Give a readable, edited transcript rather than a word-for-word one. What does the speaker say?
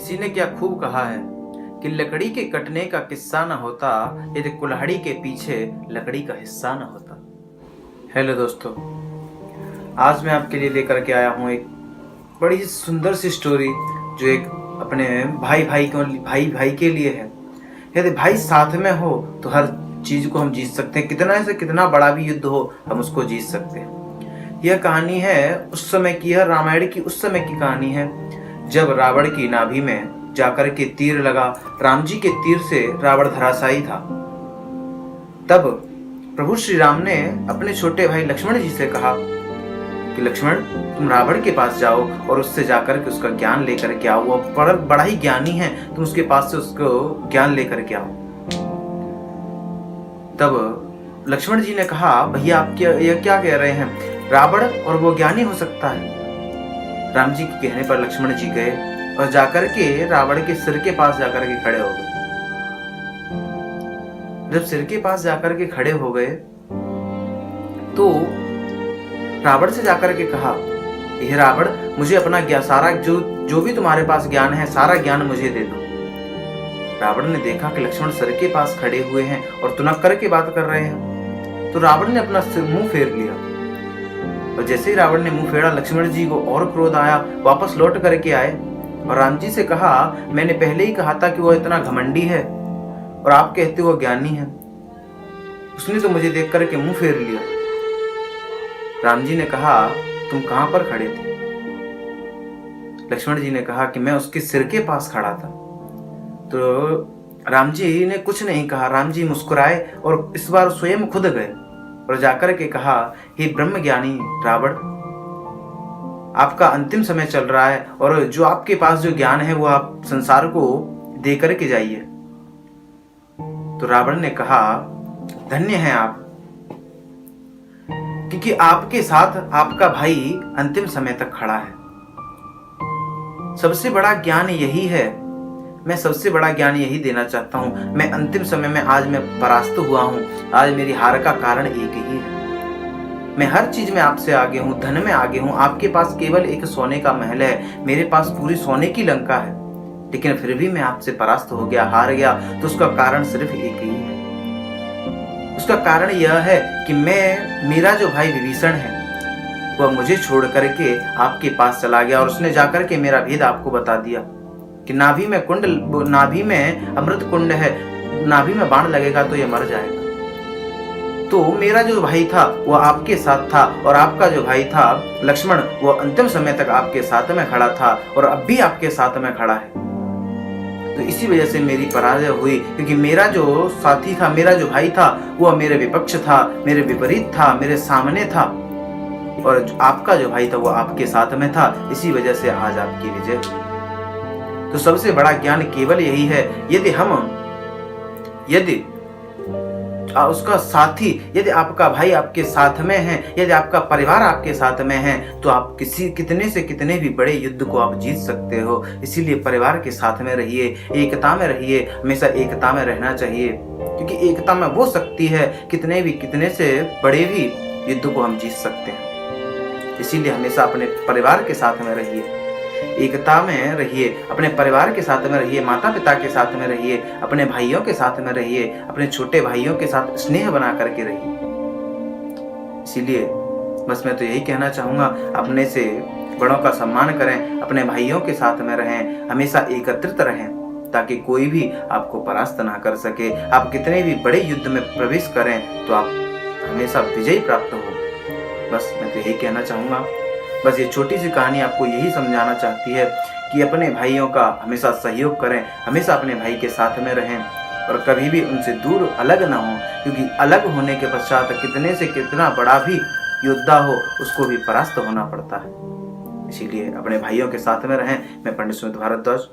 किसी ने क्या खूब कहा है कि लकड़ी के कटने का किस्सा न होता यदि कुल्हाड़ी के पीछे लकड़ी का हिस्सा न होता। हेलो दोस्तों, आज मैं आपके लिए लेकर के आया हूँ एक बड़ी सुंदर सी स्टोरी जो एक अपने भाई भाई के लिए है। यदि भाई साथ में हो तो हर चीज को हम जीत सकते हैं, कितना से कितना बड़ा भी युद्ध हो हम उसको जीत सकते हैं। यह कहानी है उस समय की, यह रामायण की उस समय की कहानी है जब रावण की नाभि में जाकर के तीर लगा। राम जी के तीर से रावण धराशायी था। तब प्रभु श्री राम ने अपने छोटे भाई लक्ष्मण जी से कहा कि लक्ष्मण, तुम रावण के पास जाओ और उससे जाकर के उसका ज्ञान लेकर के आओ। वो बड़ा ही ज्ञानी है, तुम उसके पास से उसको ज्ञान लेकर के आओ। तब लक्ष्मण जी ने कहा, भैया आप यह क्या कह रहे हैं? रावण और वो ज्ञानी हो सकता है? राम जी के कहने पर लक्ष्मण जी गए और जाकर के रावण के सिर के पास जाकर के खड़े हो गए। जब सिर के पास जाकर के खड़े हो गए तो रावण से जाकर के कहा, यह रावण, मुझे अपना सारा जो भी तुम्हारे पास ज्ञान है सारा ज्ञान मुझे दे दो। रावण ने देखा कि लक्ष्मण सिर के पास खड़े हुए हैं और तुनक करके बात कर रहे हैं, तो रावण ने अपना मुंह फेर लिया। और जैसे ही रावण ने मुंह फेरा, लक्ष्मण जी को और क्रोध आया, वापस लौट करके आए और राम जी से कहा, मैंने पहले ही कहा था कि वो इतना घमंडी है और आप कहते हो वो ज्ञानी है। उसने तो मुझे देख करके मुंह फेर लिया। राम जी ने कहा, तुम कहां पर खड़े थे? लक्ष्मण जी ने कहा कि मैं उसके सिर के पास खड़ा था। तो राम जी ने कुछ नहीं कहा। राम जी मुस्कुराए और इस बार स्वयं खुद गए और जाकर के कहा, हे ब्रह्म ज्ञानी रावण, आपका अंतिम समय चल रहा है और जो आपके पास जो ज्ञान है वो आप संसार को दे करके जाइए। तो रावण ने कहा, धन्य हैं आप, क्योंकि आपके साथ आपका भाई अंतिम समय तक खड़ा है। सबसे बड़ा ज्ञान यही है, मैं सबसे बड़ा ज्ञान यही देना चाहता हूं। मैं अंतिम समय में आज मैं परास्त हुआ हूं। आज मेरी हार का कारण एक ही है। मैं हर चीज में आपसे आगे हूं, धन में आगे हूं। आपके पास केवल एक सोने का महल है, मेरे पास पूरी सोने की लंका है, लेकिन फिर भी मैं आपसे परास्त हो गया, हार गया। तो उसका कारण सिर्फ एक ही है। उसका कारण यह है कि मेरा जो भाई विभीषण है वह मुझे छोड़ करके आपके पास चला गया और उसने जाकर के मेरा भेद आपको बता दिया कि नाभि में अमृत कुंड है, नाभि में बाण लगेगा तो यह मर जाएगा। तो मेरा जो भाई था वह आपके साथ था और आपका जो भाई था लक्ष्मण, वह अंतिम समय तक आपके साथ में खड़ा था और अब भी आपके साथ में खड़ा है। तो इसी वजह से मेरी पराजय हुई, क्योंकि मेरा जो साथी था, मेरा जो भाई था, वह मेरे विपक्ष था, मेरे विपरीत था, मेरे सामने था, और आपका जो भाई था वो आपके साथ में था। इसी वजह से आज आपकी विजय हुई। तो सबसे बड़ा ज्ञान केवल यही है, यदि उसका साथी, यदि आपका भाई आपके साथ में है, यदि आपका परिवार आपके साथ में है, तो आप कितने से कितने भी बड़े युद्ध को आप जीत सकते हो। इसीलिए परिवार के साथ में रहिए, एकता में रहिए, हमेशा एकता में रहना चाहिए, क्योंकि एकता में वो शक्ति है, कितने से बड़े भी युद्ध को हम जीत सकते हैं। इसीलिए हमेशा अपने परिवार के साथ में रहिए, एकता में रहिए, अपने परिवार के साथ में रहिए, माता पिता के साथ में रहिए, अपने भाइयों के साथ में रहिए, अपने छोटे भाइयों के साथ स्नेह बना करके रहिए। इसीलिए बस मैं तो यही कहना चाहूंगा, अपने से बड़ों का सम्मान करें, अपने भाइयों के साथ में रहें, हमेशा एकत्रित रहें, ताकि कोई भी आपको परास्त ना कर सके। आप कितने भी बड़े युद्ध में प्रवेश करें तो आप हमेशा विजयी प्राप्त हो। बस मैं तो यही कहना चाहूंगा। बस ये छोटी सी कहानी आपको यही समझाना चाहती है कि अपने भाइयों का हमेशा सहयोग करें, हमेशा अपने भाई के साथ में रहें और कभी भी उनसे दूर अलग ना हो, क्योंकि अलग होने के पश्चात कितने से कितना बड़ा भी योद्धा हो उसको भी परास्त होना पड़ता है। इसीलिए अपने भाइयों के साथ में रहें। मैं पंडित सुमित भारद्वाज